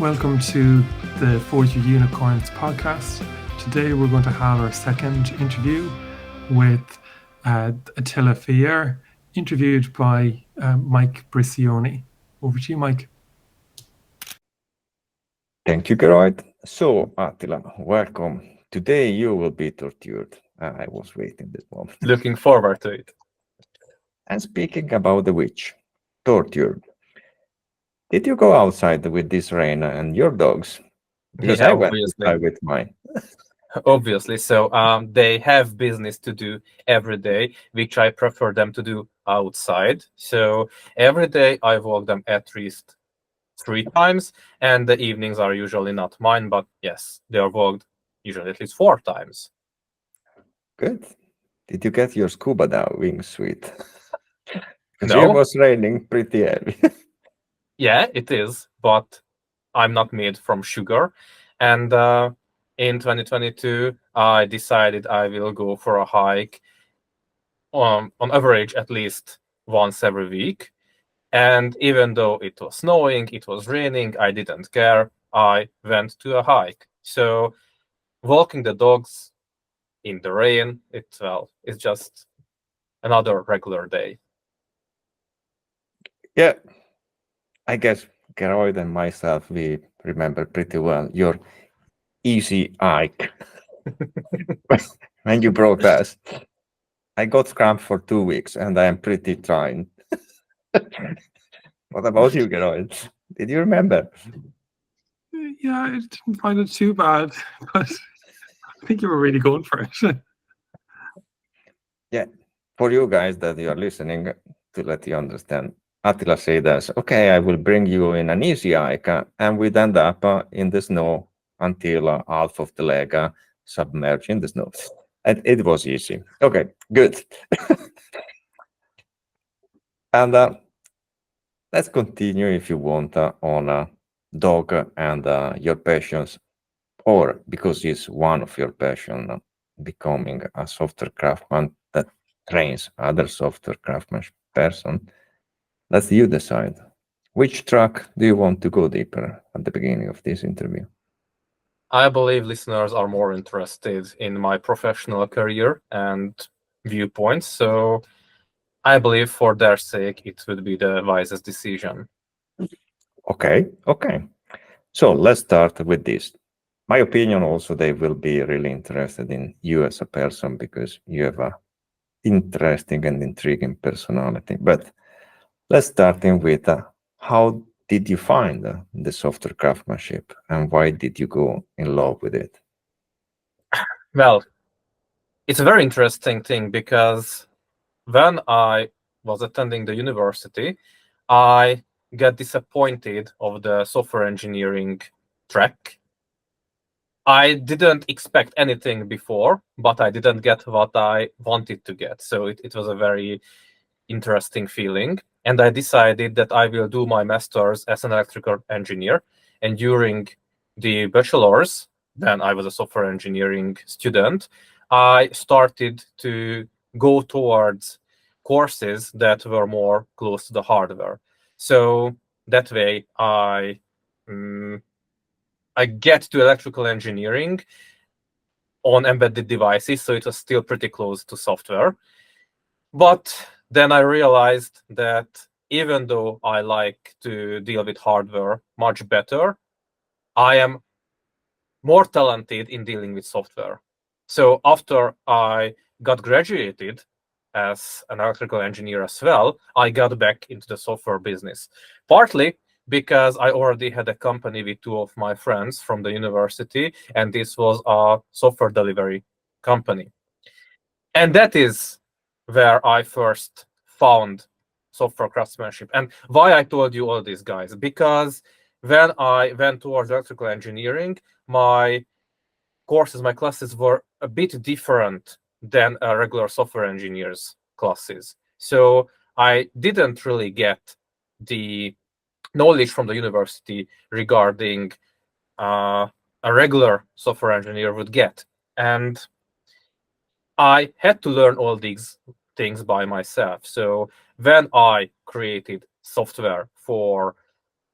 Welcome to the 40 Unicorns podcast. Today we're going to have our second interview with Attila Fier, interviewed by Mike Bricioni. Over to you, Mike. Thank you, Gerard. So, Attila, welcome. Today you will be tortured. I was waiting this moment. Looking forward to it. And speaking about the witch, tortured. Did you go outside with this rain and your dogs? Because Yeah, I went obviously. outside with mine. Obviously. So they have business to do every day, which I prefer them to do outside. So every day I walk them at least 3 times, and the evenings are usually not mine, but yes, they are walked usually at least 4 times. Good. Did you get your scuba diving suit? Because No. it was raining pretty heavy. Yeah, it is, but I'm not made from sugar. And in 2022, I decided I will go for a hike on average at least once every week. And even though it was snowing, it was raining, I didn't care. I went to a hike. So walking the dogs in the rain, it's just another regular day. Yeah, I guess Gerard and myself, we remember pretty well your easy hike when you brought us. I got cramp for 2 weeks and I am pretty trying. What about you, Gerard? Did you remember? Yeah, I didn't find it too bad, but I think you were really going for it. Yeah, for you guys that you are listening, to let you understand, Attila said us, okay, I will bring you in an easy hike, and we'd end up in the snow until half of the leg submerged in the snow. And it was easy. Okay, good. And let's continue if you want on dog and your passions, or because it's one of your passion, becoming a software craftsman that trains other software craftsman person. Let's you decide. Which track do you want to go deeper at the beginning of this interview? I believe listeners are more interested in my professional career and viewpoints. So I believe for their sake, it would be the wisest decision. Okay. So let's start with this. My opinion also, they will be really interested in you as a person because you have a interesting and intriguing personality. But let's start in with how did you find the software craftsmanship and why did you go in love with it? Well, it's a very interesting thing because when I was attending the university, I got disappointed of the software engineering track. I didn't expect anything before, but I didn't get what I wanted to get. So it was a very interesting feeling. And I decided that I will do my master's as an electrical engineer. And during the bachelor's, when I was a software engineering student, I started to go towards courses that were more close to the hardware. So that way I get to electrical engineering on embedded devices, so it was still pretty close to software. But then I realized that even though I like to deal with hardware much better, I am more talented in dealing with software. So after I got graduated as an electrical engineer as well, I got back into the software business, partly because I already had a company with 2 of my friends from the university, and this was a software delivery company. And that is where I first found software craftsmanship. And why I told you all this, guys, because when I went towards electrical engineering, my courses, my classes were a bit different than a regular software engineer's classes. So I didn't really get the knowledge from the university regarding a regular software engineer would get. And I had to learn all these things by myself. So when I created software for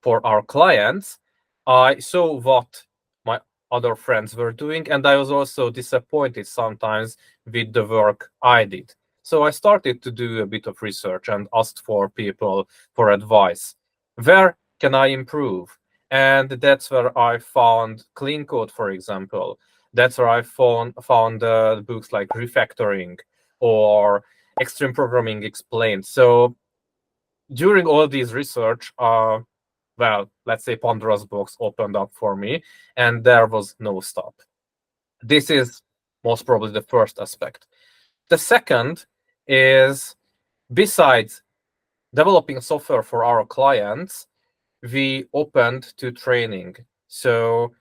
our clients, I saw what my other friends were doing, and I was also disappointed sometimes with the work I did. So I started to do a bit of research and asked for people for advice. Where can I improve? And that's where I found Clean Code, for example. That's where I found books like Refactoring or Extreme Programming Explained. So during all these research, well, let's say Pandora's box opened up for me, and there was no stop. This is most probably the first aspect. The second is, besides developing software for our clients, we opened to training. So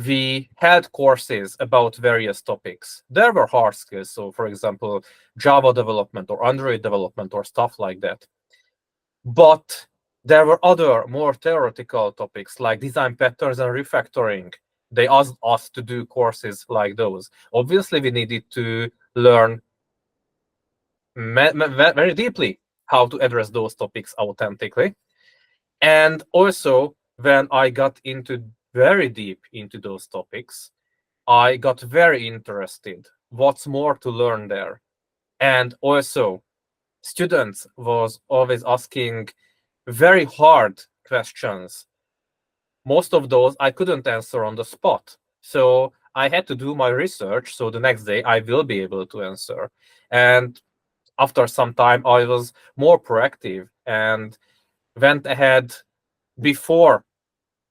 we had courses about various topics. There were hard skills. So, for example, Java development or Android development or stuff like that. But there were other more theoretical topics like design patterns and refactoring. They asked us to do courses like those. Obviously, we needed to learn very deeply how to address those topics authentically. And also, when I got into very deep into those topics, I got very interested. What's more to learn there? And also, students was always asking very hard questions. Most of those I couldn't answer on the spot. So I had to do my research. So the next day I will be able to answer. And after some time, I was more proactive and went ahead before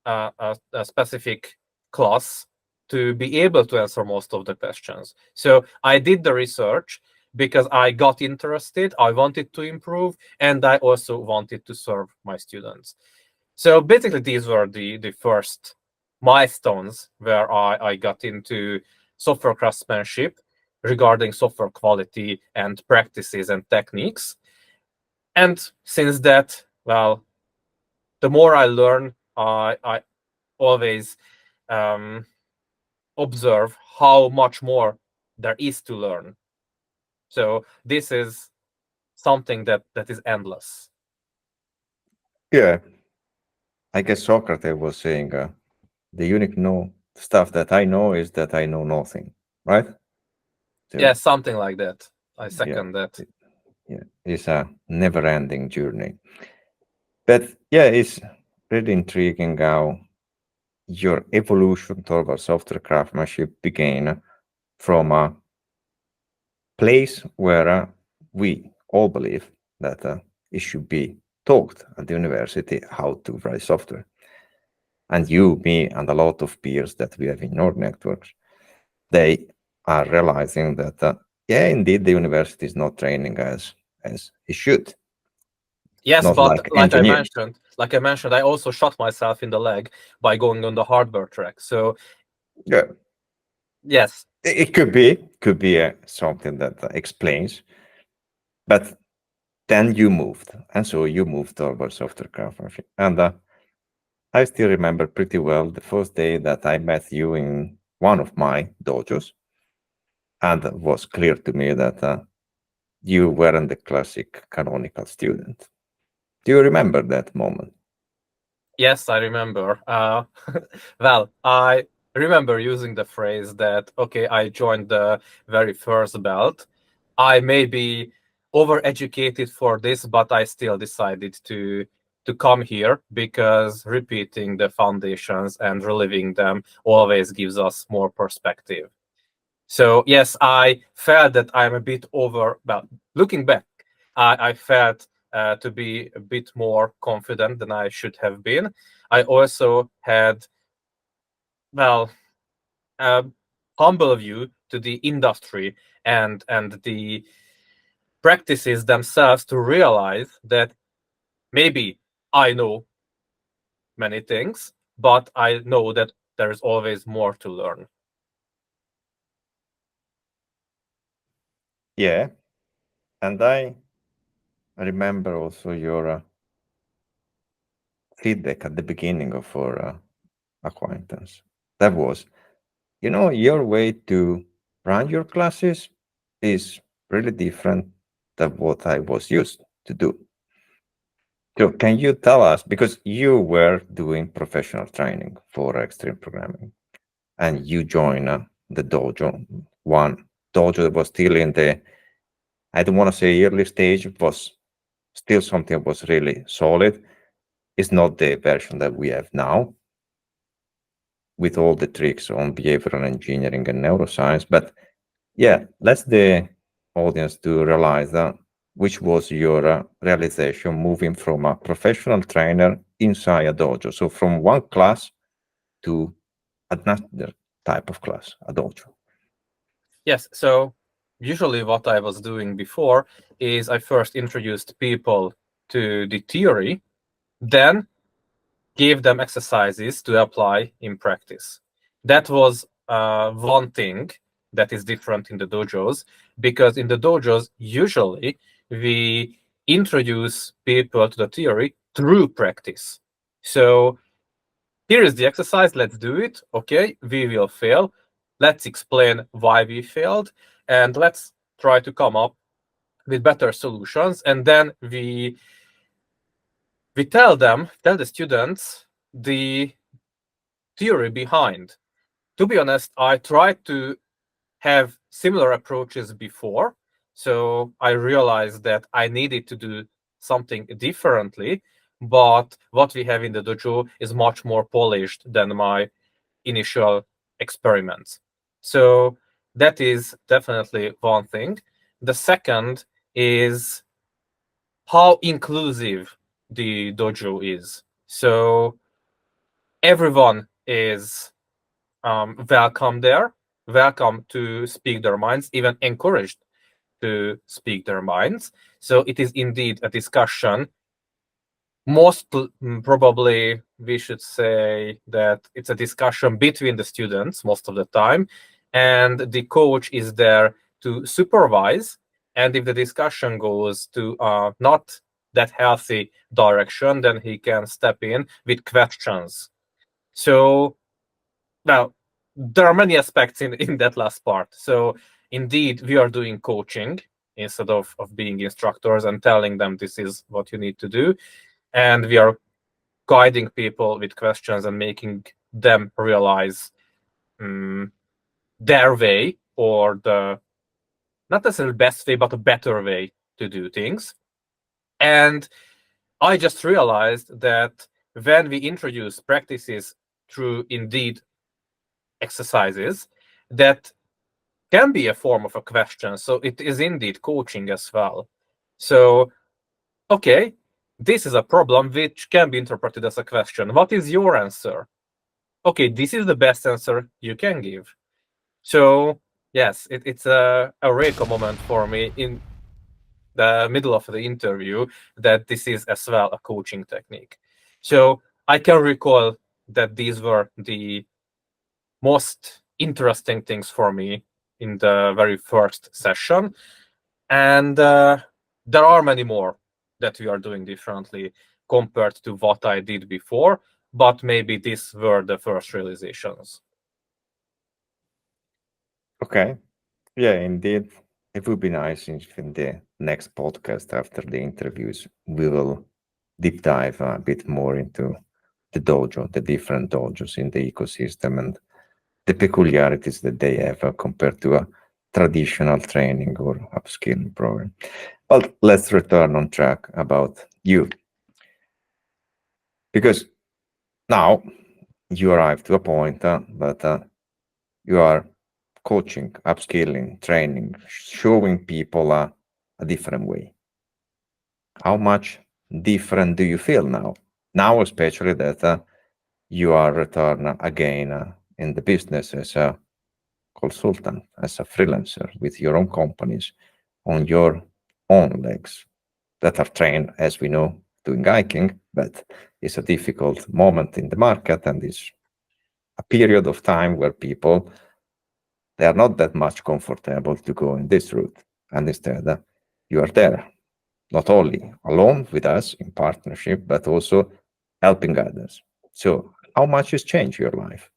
a specific class to be able to answer most of the questions. So I did the research because I got interested, I wanted to improve, and I also wanted to serve my students. So basically, these were the first milestones where I got into software craftsmanship regarding software quality and practices and techniques. And since that, well, the more I learn, I always observe how much more there is to learn. So this is something that is endless. Yeah, I guess Socrates was saying the unique know stuff that I know is that I know nothing, right? So, Yeah, something like that. I yeah, second that. yeah, it's a never-ending journey. But yeah, it's really intriguing how your evolution towards software craftsmanship began from a place where we all believe that it should be taught at the university how to write software. And you, me, and a lot of peers that we have in our networks, they are realizing that, yeah, indeed, the university is not training as it should. Yes, Not but like engineers. like I mentioned, I also shot myself in the leg by going on the hardware track. So Yeah, yes, it could be something that explains, but then you moved, and so you moved towards software craftsmanship. And I still remember pretty well the first day that I met you in one of my dojos, and it was clear to me that you weren't the classic canonical student. Do you remember that moment? yes, I remember. Well, I remember using the phrase that, okay, I joined the very first belt. I may be overeducated for this, but I still decided to come here because repeating the foundations and reliving them always gives us more perspective. So yes, I felt that I'm a bit over. Well, looking back, I felt to be a bit more confident than I should have been. I also had, well, a humble view to the industry and the practices themselves to realize that maybe I know many things, but I know that there is always more to learn. Yeah, and I remember also your feedback at the beginning of our acquaintance. That was, your way to run your classes is really different than what I was used to do. So can you tell us, because you were doing professional training for extreme programming and you joined the dojo, one dojo that was still in the, I don't want to say early stage, it was still something that was really solid. It's not the version that we have now with all the tricks on behavioral engineering and neuroscience. But yeah, let's the audience to realize that which was your realization moving from a professional trainer inside a dojo. So from one class to another type of class, a dojo. Yes, so usually what I was doing before is I first introduced people to the theory, then gave them exercises to apply in practice. That was one thing that is different in the dojos, because in the dojos, usually we introduce people to the theory through practice. So here is the exercise, let's do it. Okay, we will fail. Let's explain why we failed, and let's try to come up with better solutions. And then we tell the students the theory behind. To be honest, I tried to have similar approaches before, so I realized that I needed to do something differently, but what we have in the dojo is much more polished than my initial experiments. So that is definitely one thing. The second is how inclusive the dojo is. So everyone is welcome there, welcome to speak their minds, even encouraged to speak their minds. So it is indeed a discussion. Most probably we should say that it's a discussion between the students most of the time, and the coach is there to supervise. And if the discussion goes to not that healthy direction, then he can step in with questions. So now there are many aspects in that last part. So indeed we are doing coaching instead of being instructors and telling them this is what you need to do, and we are guiding people with questions and making them realize their way, or the not necessarily best way, but a better way to do things. And I just realized that when we introduce practices through indeed exercises, that can be a form of a question. So it is indeed coaching as well. So, okay, this is a problem which can be interpreted as a question. What is your answer? Okay, this is the best answer you can give. So yes, it's a eureka moment for me in the middle of the interview that this is as well a coaching technique. So I can recall that these were the most interesting things for me in the very first session. And there are many more that we are doing differently compared to what I did before, but maybe these were the first realizations. Okay. Yeah, indeed. It would be nice if in the next podcast after the interviews, we will deep dive a bit more into the dojo, the different dojos in the ecosystem and the peculiarities that they have compared to a traditional training or upskilling program. But let's return on track about you. Because now you arrive to a point that you are coaching, upskilling, training, showing people a different way. How much different do you feel now? Now, especially that you are returned again in the business as a consultant, as a freelancer with your own companies on your own legs that are trained, as we know, doing hiking, but it's a difficult moment in the market and it's a period of time where people, they are not that much comfortable to go in this route. And instead, you are there, not only alone with us in partnership, but also helping others. So how much has changed your life?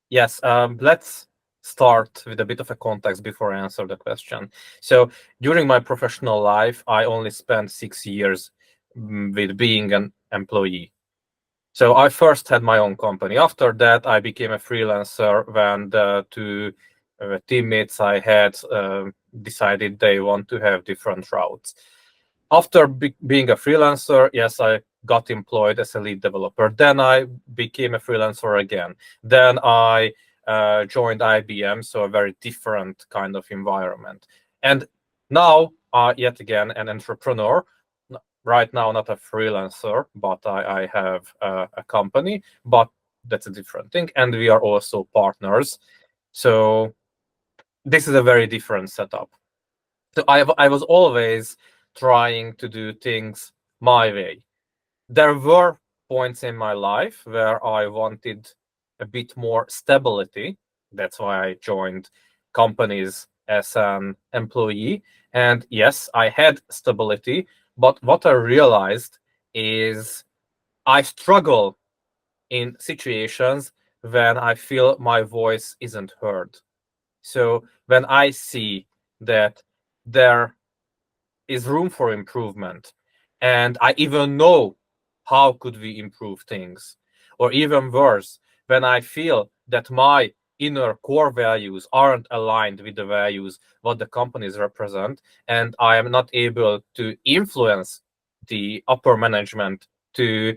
Yes, let's start with a bit of a context before I answer the question. So during my professional life, I only spent 6 years with being an employee. So I first had my own company. After that, I became a freelancer when the two teammates I had decided they want to have different routes. After being a freelancer, yes, I got employed as a lead developer. Then I became a freelancer again. Then I joined IBM, so a very different kind of environment. And now, yet again, an entrepreneur. Right now, not a freelancer, but I have a company, but that's a different thing. And we are also partners. So this is a very different setup. So I was always trying to do things my way. There were points in my life where I wanted a bit more stability. That's why I joined companies as an employee. And yes, I had stability, but what I realized is I struggle in situations when I feel my voice isn't heard. So when I see that there is room for improvement, and I even know how could we improve things, or even worse, when I feel that my inner core values aren't aligned with the values what the companies represent, and I am not able to influence the upper management to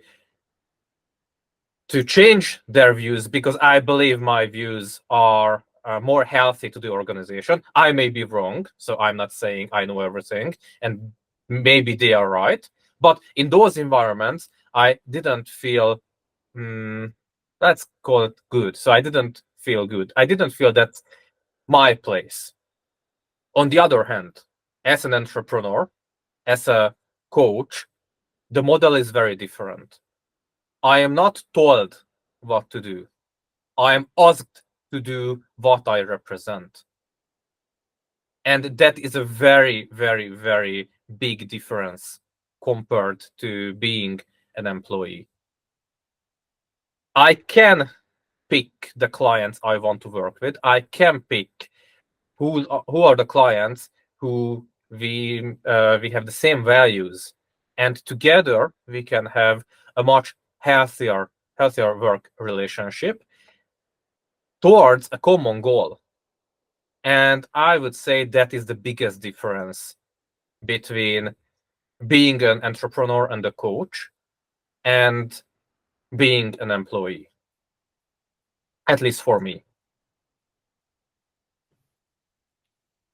change their views because I believe my views are more healthy to the organization. I may be wrong, so I'm not saying I know everything, and maybe they are right. But in those environments, I didn't feel, let's call it good. So I didn't feel good. I didn't feel that's my place. On the other hand, as an entrepreneur, as a coach, the model is very different. I am not told what to do. I am asked to do what I represent. And that is a very, very, very big difference compared to being an employee. I can pick the clients I want to work with. I can pick who are the clients who we have the same values, and together we can have a much healthier work relationship towards a common goal. And I would say that is the biggest difference between being an entrepreneur and a coach and being an employee, at least for me.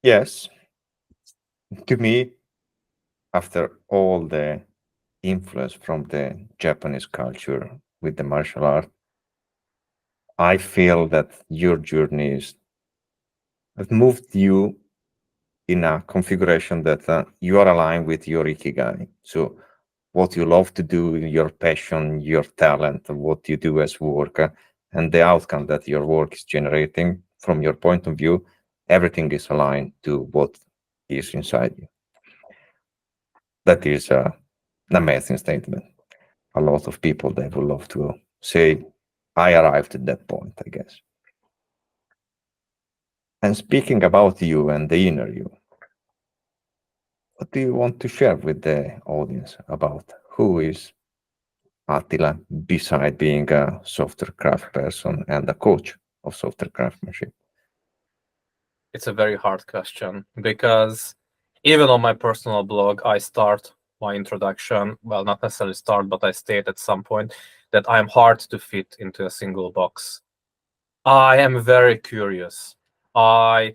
Yes. To me, after all the influence from the Japanese culture with the martial art, I feel that your journey has moved you in a configuration that you are aligned with your ikigai. So what you love to do, your passion, your talent, what you do as work, and the outcome that your work is generating from your point of view, everything is aligned to what is inside you. That is an amazing statement. A lot of people, they would love to say, I arrived at that point, I guess. And speaking about you and the inner you, what do you want to share with the audience about who is Attila beside being a software craft person and a coach of software craftsmanship? It's a very hard question because even on my personal blog, I start my introduction, well, not necessarily start, but I state at some point that I am hard to fit into a single box. I am very curious. I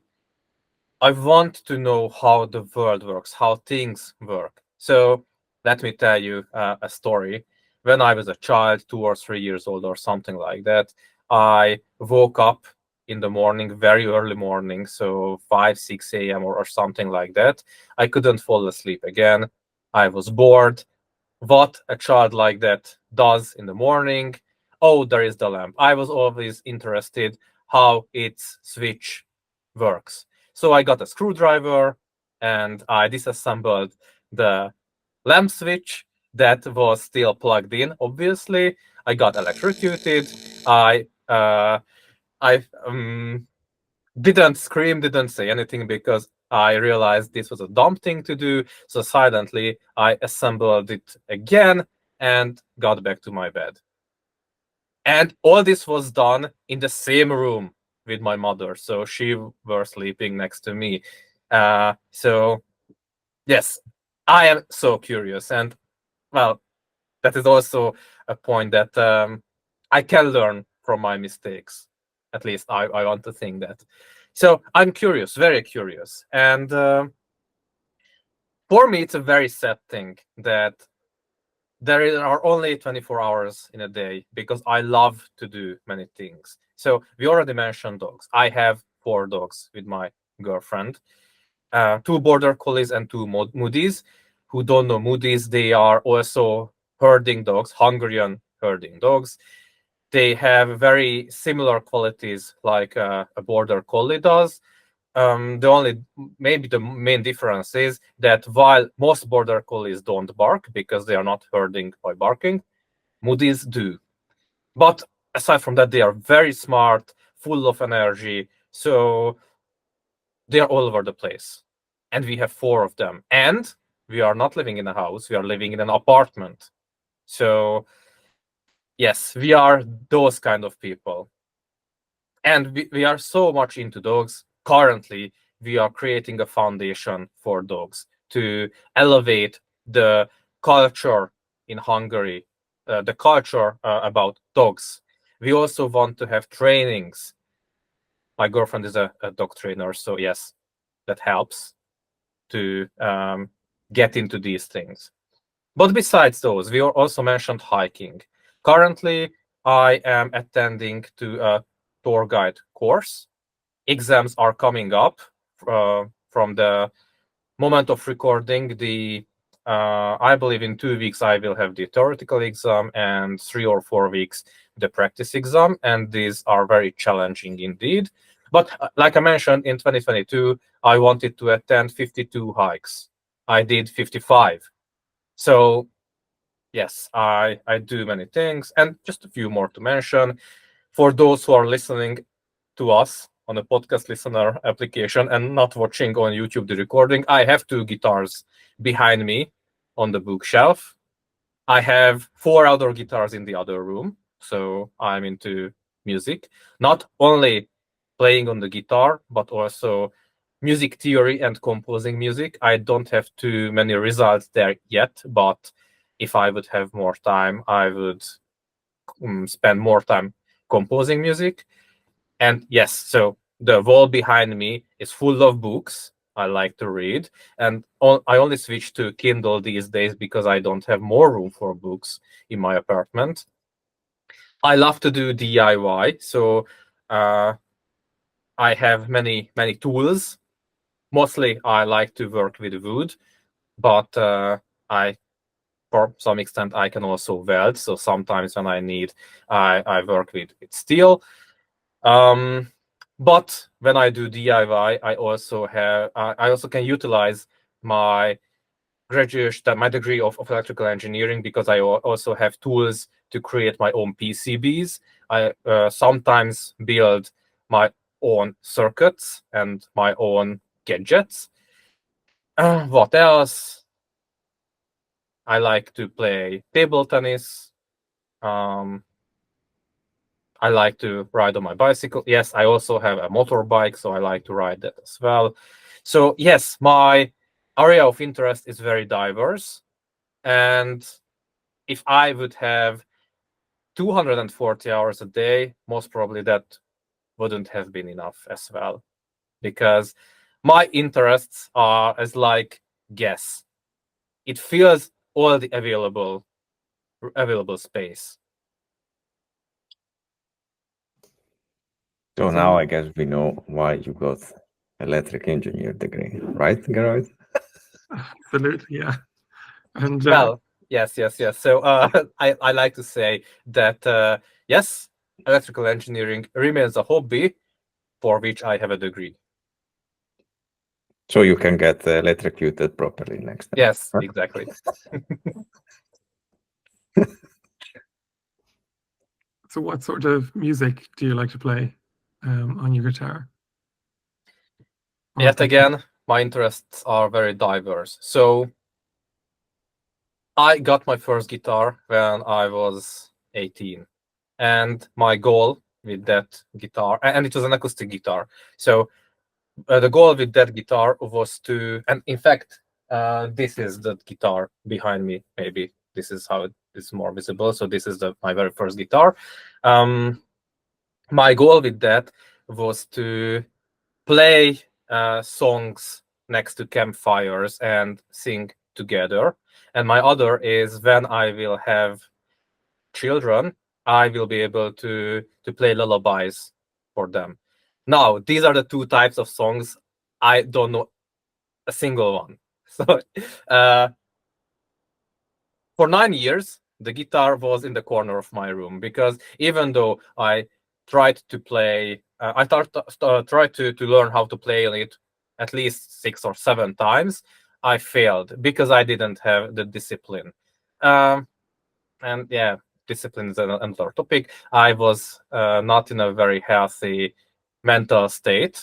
want to know how the world works, how things work. So let me tell you a story. When I was a child, 2 or 3 years old or something like that, I woke up in the morning, very early morning, so 5, 6 a.m. or something like that. I couldn't fall asleep again. I was bored. What a child like that does in the morning. Oh, there is the lamp. I was always interested how its switch works. So I got a screwdriver and I disassembled the lamp switch that was still plugged in. Obviously, I got electrocuted. I didn't scream, didn't say anything because I realized this was a dumb thing to do, so silently I assembled it again and got back to my bed. And all this was done in the same room with my mother, so she was sleeping next to me. So yes, I am so curious, and well, that is also a point that I can learn from my mistakes. At least I want to think that. So I'm curious, very curious, and for me, it's a very sad thing that there are only 24 hours in a day because I love to do many things. So we already mentioned dogs. I have 4 dogs with my girlfriend, 2 border collies and 2 Moodies. Who don't know Moodies, they are also herding dogs, Hungarian herding dogs. They have very similar qualities like a border collie does. Maybe the main difference is that while most border collies don't bark because they are not herding by barking, Moodies do. But aside from that, they are very smart, full of energy. So they are all over the place. And we have 4 of them. And we are not living in a house, we are living in an apartment. So yes, we are those kind of people. And we are so much into dogs. Currently, we are creating a foundation for dogs to elevate the culture in Hungary, the culture about dogs. We also want to have trainings. My girlfriend is a dog trainer, so yes, that helps to get into these things. But besides those, we also mentioned hiking. Currently, I am attending to a tour guide course. Exams are coming up from the moment of recording. I believe in 2 weeks I will have the theoretical exam, and 3 or 4 weeks the practice exam, and these are very challenging indeed. But like I mentioned, in 2022, I wanted to attend 52 hikes. I did 55. So yes, I do many things, and just a few more to mention. For those who are listening to us on a podcast listener application and not watching on YouTube the recording, I have 2 guitars behind me on the bookshelf. I have 4 other guitars in the other room, so I'm into music. Not only playing on the guitar, but also music theory and composing music. I don't have too many results there yet, but if I would have more time, I would spend more time composing music. And yes, so the wall behind me is full of books. I like to read, and I only switch to Kindle these days because I don't have more room for books in my apartment. I love to do DIY, so I have many tools. Mostly, I like to work with wood, but for some extent, I can also weld. So sometimes when I need, I work with steel. But when I do DIY, I also can utilize my graduation, my degree of electrical engineering, because I also have tools to create my own PCBs. I sometimes build my own circuits and my own gadgets. What else? I like to play table tennis. I like to ride on my bicycle. Yes, I also have a motorbike, so I like to ride that as well. So yes, my area of interest is very diverse. And if I would have 240 hours a day, most probably that wouldn't have been enough as well. Because my interests are as like gas. It fills all the available space. So now I guess we know why you got electric engineer degree, right, Gerard? Absolutely, yeah. And Well, yes. So I like to say that yes, electrical engineering remains a hobby for which I have a degree. So you can get electrocuted properly next time. Yes, right? exactly. so what sort of music do you like to play on your guitar? Yet again, my interests are very diverse. So I got my first guitar when I was 18, and my goal with that guitar, and it was an acoustic guitar. So the goal with that guitar was to, and in fact, this is the guitar behind me. Maybe this is how it is more visible. So this is my very first guitar. My goal with that was to play songs next to campfires and sing together. And my other is, when I will have children, I will be able to play lullabies for them. Now, these are the two types of songs. I don't know a single one. So for 9 years, the guitar was in the corner of my room, because even though I tried to play, I tried to learn how to play on it at least 6 or 7 times, I failed because I didn't have the discipline. And yeah, discipline is another topic. I was not in a very healthy mental state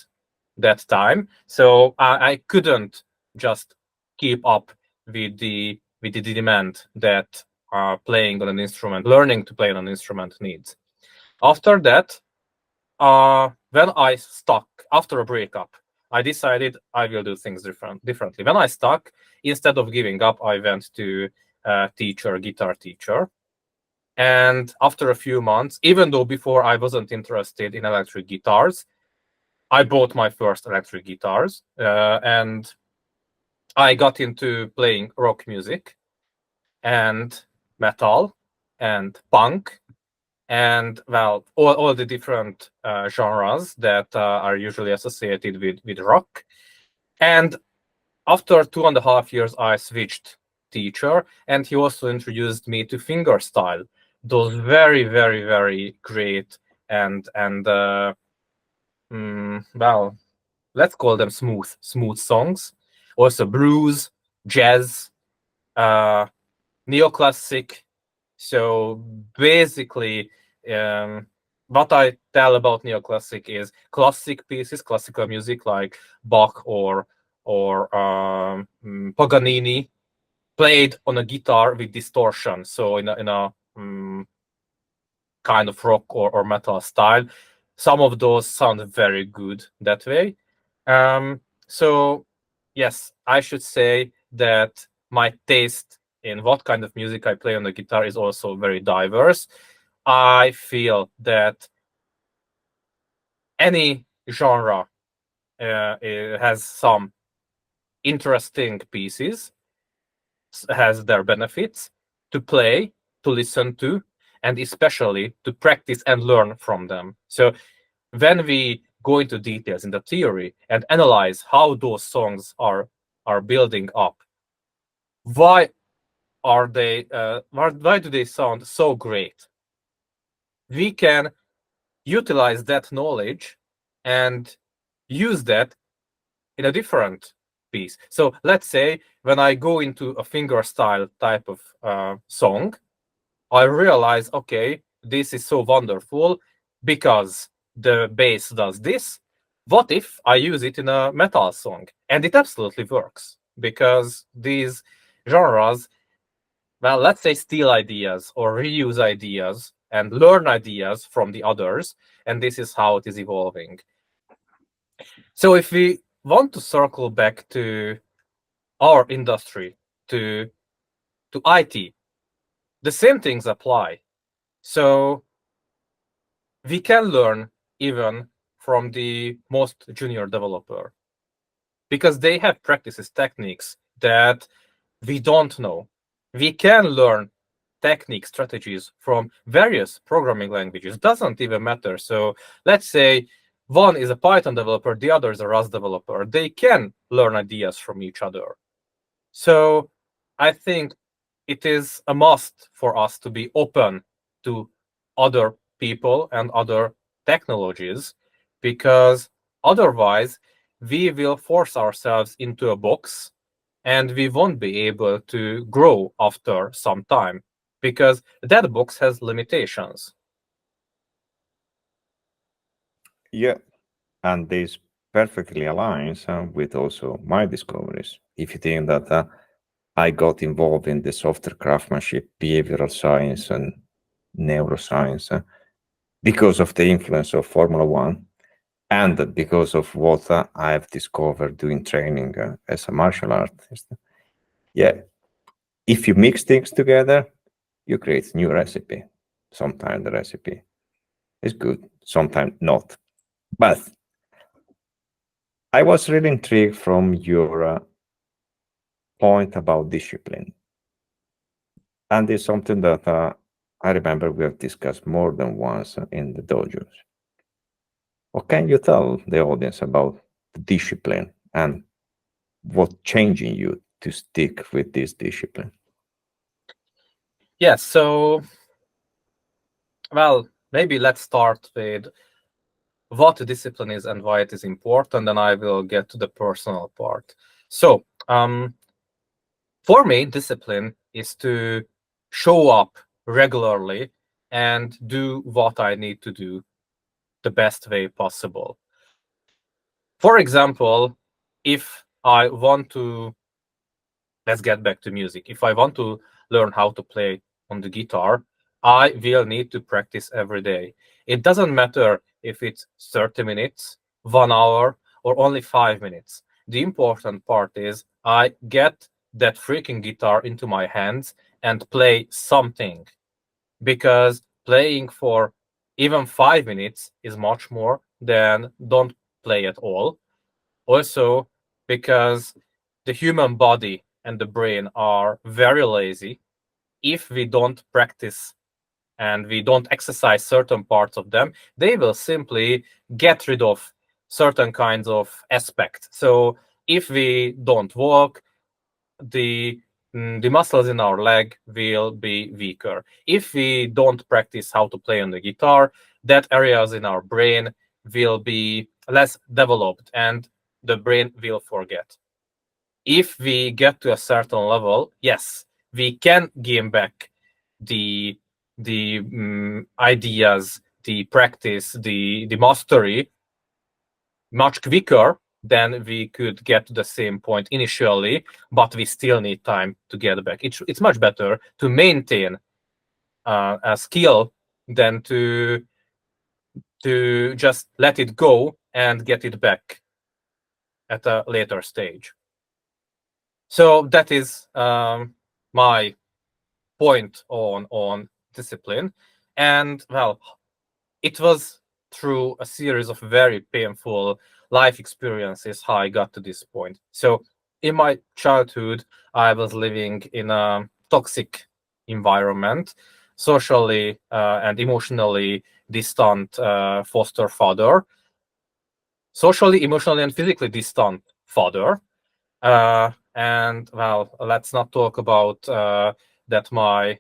that time, so I couldn't just keep up with the demand that playing on an instrument, learning to play on an instrument needs. After that, when I stuck after a breakup, I decided I will do things differently. When I stuck, instead of giving up, I went to a guitar teacher. And after a few months, even though before I wasn't interested in electric guitars, I bought my first electric guitars, and I got into playing rock music and metal and punk, and well, all the different genres that are usually associated with rock. And after 2.5 years, I switched teacher, and he also introduced me to fingerstyle, those very, very, very great and well, let's call them smooth songs. Also blues, jazz, neoclassic. So basically, what I tell about neoclassic is classic pieces, classical music like Bach or Paganini, played on a guitar with distortion. So in a kind of rock or metal style. Some of those sound very good that way. So yes, I should say that my taste in what kind of music I play on the guitar is also very diverse. I feel that any genre has some interesting pieces, has their benefits to play, to listen to, and especially to practice and learn from them. So when we go into details in the theory and analyze how those songs are building up, why are they why do they sound so great, we can utilize that knowledge and use that in a different piece. So let's say when I go into a fingerstyle type of song, I realize, okay, this is so wonderful because the bass does this. What if I use it in a metal song? And it absolutely works, because these genres, well, let's say, steal ideas or reuse ideas and learn ideas from the others. And this is how it is evolving. So if we want to circle back to our industry, to IT, the same things apply. So we can learn even from the most junior developer, because they have practices, techniques that we don't know. We can learn techniques, strategies from various programming languages. Doesn't even matter. So let's say one is a Python developer, the other is a Rust developer. They can learn ideas from each other. So I think it is a must for us to be open to other people and other technologies, because otherwise we will force ourselves into a box and we won't be able to grow after some time, because that box has limitations. Yeah, and this perfectly aligns with also my discoveries. If you think that I got involved in the software craftsmanship, behavioral science, and neuroscience because of the influence of Formula One, and because of what I have discovered doing training as a martial artist. Yeah, if you mix things together, you create new recipe. Sometimes the recipe is good, sometimes not. But I was really intrigued from your point about discipline. And it's something that I remember we have discussed more than once in the dojos. What can you tell the audience about the discipline and what changing you to stick with this discipline? Yes, so, well, maybe let's start with what discipline is and why it is important, then I will get to the personal part. So, for me, discipline is to show up regularly and do what I need to do the best way possible. For example, if I want to, let's get back to music. If I want to learn how to play on the guitar, I will need to practice every day. It doesn't matter if it's 30 minutes, 1 hour, or only 5 minutes. The important part is I get that freaking guitar into my hands and play something, because playing for even 5 minutes is much more than don't play at all. Also, because the human body and the brain are very lazy. If we don't practice and we don't exercise certain parts of them, they will simply get rid of certain kinds of aspects. So if we don't walk, the muscles in our leg will be weaker. If we don't practice how to play on the guitar, that areas in our brain will be less developed and the brain will forget. If we get to a certain level, yes, we can gain back the ideas, the practice, the mastery much quicker than we could get to the same point initially, but we still need time to get back. It's much better to maintain a skill than to just let it go and get it back at a later stage. So that is my point on discipline. And well, it was through a series of very painful life experiences how I got to this point. So in my childhood, I was living in a toxic environment, socially and emotionally distant foster father, socially, emotionally, and physically distant father. And well, let's not talk about that my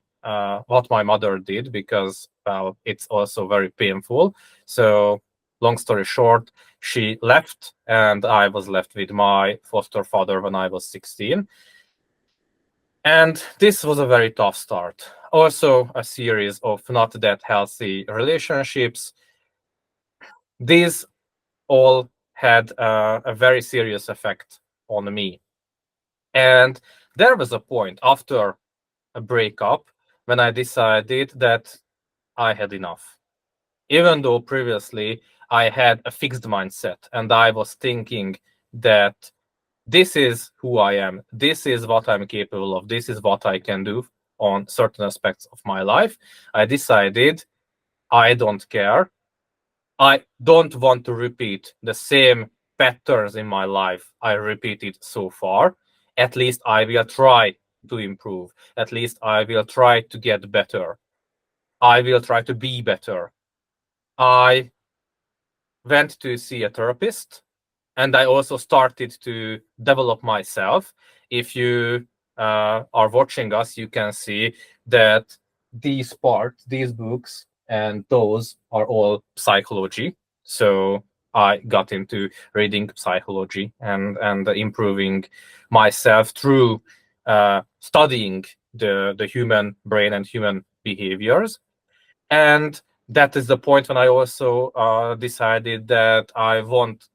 what my mother did, because well, it's also very painful. So long story short, she left and I was left with my foster father when I was 16. And this was a very tough start. Also a series of not that healthy relationships. These all had a very serious effect on me. And there was a point after a breakup when I decided that I had enough. Even though previously I had a fixed mindset and I was thinking that this is who I am, this is what I'm capable of, this is what I can do on certain aspects of my life, I decided I don't care. I don't want to repeat the same patterns in my life I repeated so far. At least I will try to improve. At least I will try to get better. I will try to be better. I went to see a therapist and I also started to develop myself. If you are watching us, you can see that these parts, these books, and those are all psychology. So I got into reading psychology and improving myself through studying the human brain and human behaviors. And that is the point when I also decided that I want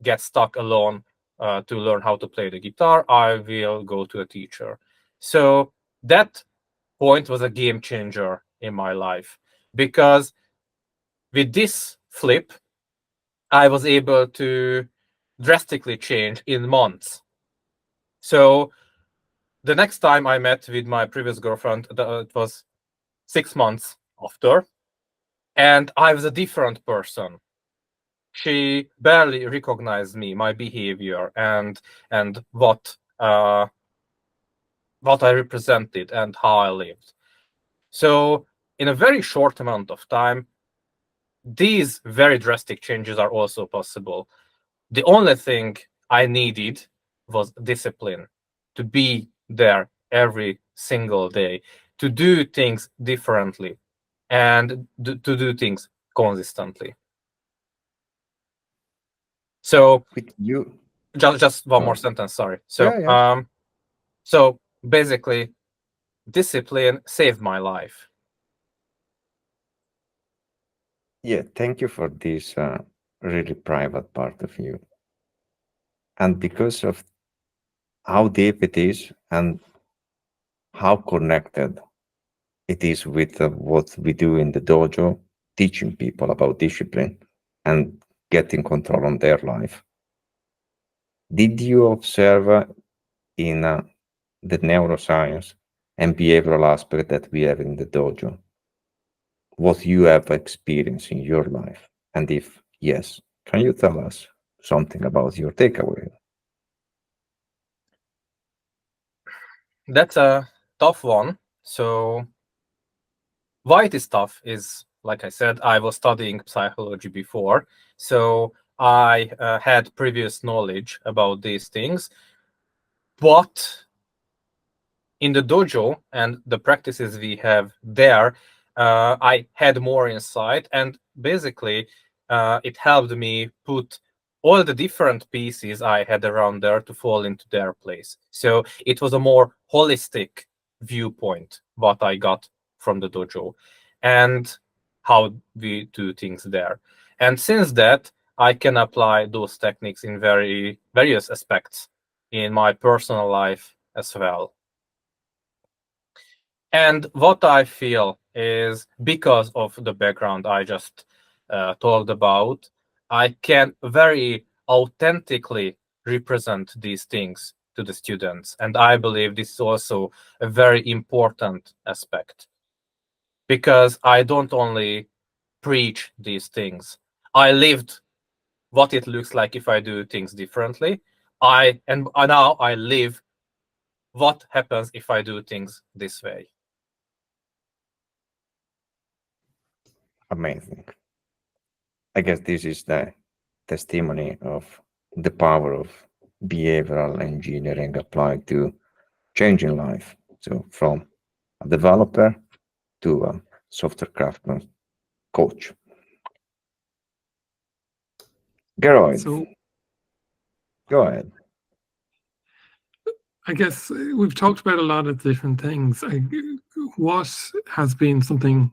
get stuck alone to learn how to play the guitar, I will go to a teacher. So that point was a game changer in my life, because with this flip, I was able to drastically change in months. So the next time I met with my previous girlfriend, it was 6 months after, and I was a different person. She barely recognized me, my behavior, and what I represented and how I lived. So in a very short amount of time, these very drastic changes are also possible. The only thing I needed was discipline, to be there every single day, to do things differently, and to do things consistently. So With you, just one more sorry. sentence, sorry. So Yeah. so basically, discipline saved my life. Yeah, thank you for this really private part of you. And because of how deep it is and how connected it is with what we do in the dojo, teaching people about discipline and getting control on their life. Did you observe in the neuroscience and behavioral aspect that we have in the dojo what you have experienced in your life? And if yes, can you tell us something about your takeaway? That's a tough one. So why it is tough is, like I said, I was studying psychology before, so I had previous knowledge about these things. But in the dojo and the practices we have there, I had more insight, and basically it helped me put all the different pieces I had around there to fall into their place. So it was a more holistic viewpoint what I got from the dojo and how we do things there. And since that, I can apply those techniques in various aspects in my personal life as well. And what I feel is, because of the background I just talked about, I can very authentically represent these things to the students. And I believe this is also a very important aspect, because I don't only preach these things. I lived what it looks like if I do things differently. And now I live what happens if I do things this way. Amazing. I guess this is the testimony of the power of behavioral engineering applied to changing life. So from a developer to a software craftsman coach. Geroid, So go ahead. I guess we've talked about a lot of different things. What has been something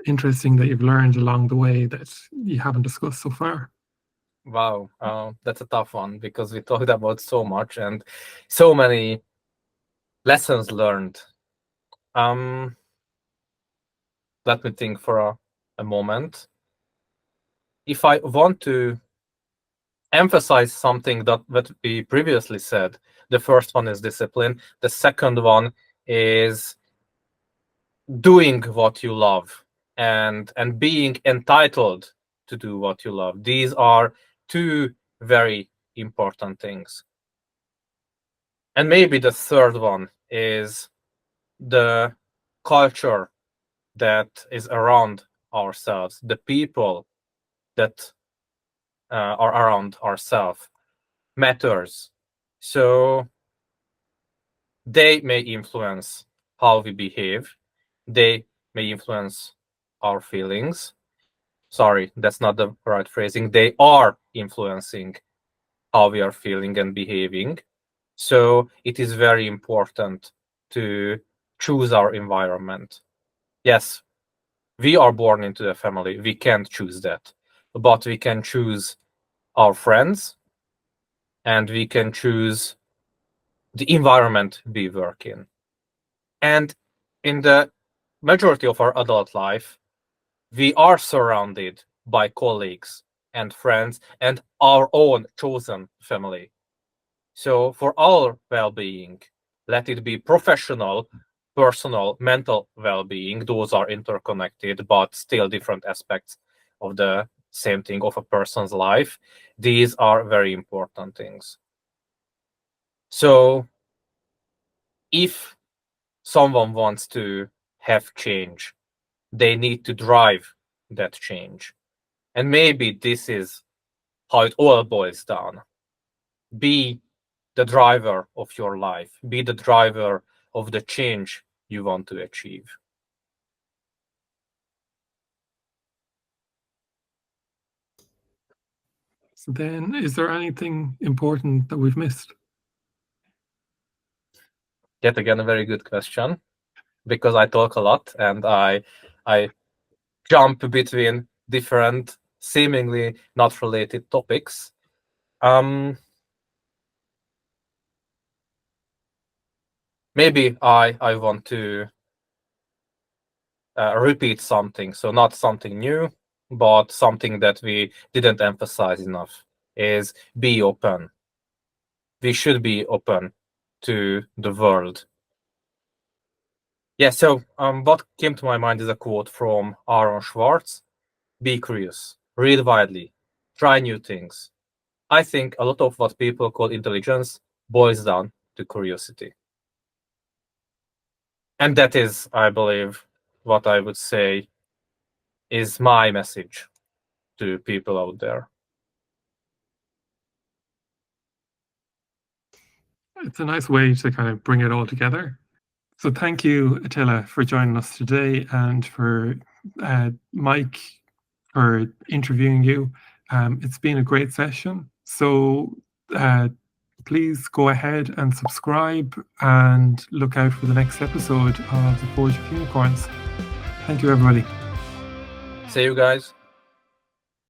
interesting that you've learned along the way that you haven't discussed so far? Wow, that's a tough one, because we talked about so much and so many lessons learned. Let me think for a moment. If I want to emphasize something that we previously said, the first one is discipline. The second one is doing what you love and being entitled to do what you love. These are two very important things. And maybe the third one is the culture that is around ourselves, the people that are around ourselves matters. So they may influence how we behave. They may influence our feelings. Sorry, that's not the right phrasing. They are influencing how we are feeling and behaving. So it is very important to choose our environment. Yes, we are born into a family. We can't choose that. But we can choose our friends, and we can choose the environment we work in. And in the majority of our adult life, we are surrounded by colleagues and friends and our own chosen family. So for our well-being, let it be professional, personal, mental well-being, those are interconnected, but still different aspects of the same thing of a person's life. These are very important things. So if someone wants to have change, they need to drive that change. And maybe this is how it all boils down. Be the driver of your life. Be the driver of the change you want to achieve. So then, is there anything important that we've missed? Yet again, a very good question, because I talk a lot and I jump between different, seemingly not related topics. Maybe I want to repeat something, so not something new, but something that we didn't emphasize enough, is be open. We should be open to the world. Yeah, so what came to my mind is a quote from Aaron Swartz: be curious, read widely, try new things. I think a lot of what people call intelligence boils down to curiosity. And that is, I believe, what I would say is my message to people out there. It's a nice way to kind of bring it all together. So thank you, Attila, for joining us today, and for Mike for interviewing you. It's been a great session. So please go ahead and subscribe and look out for the next episode of the Forge of Unicorns. Thank you, everybody. See you guys.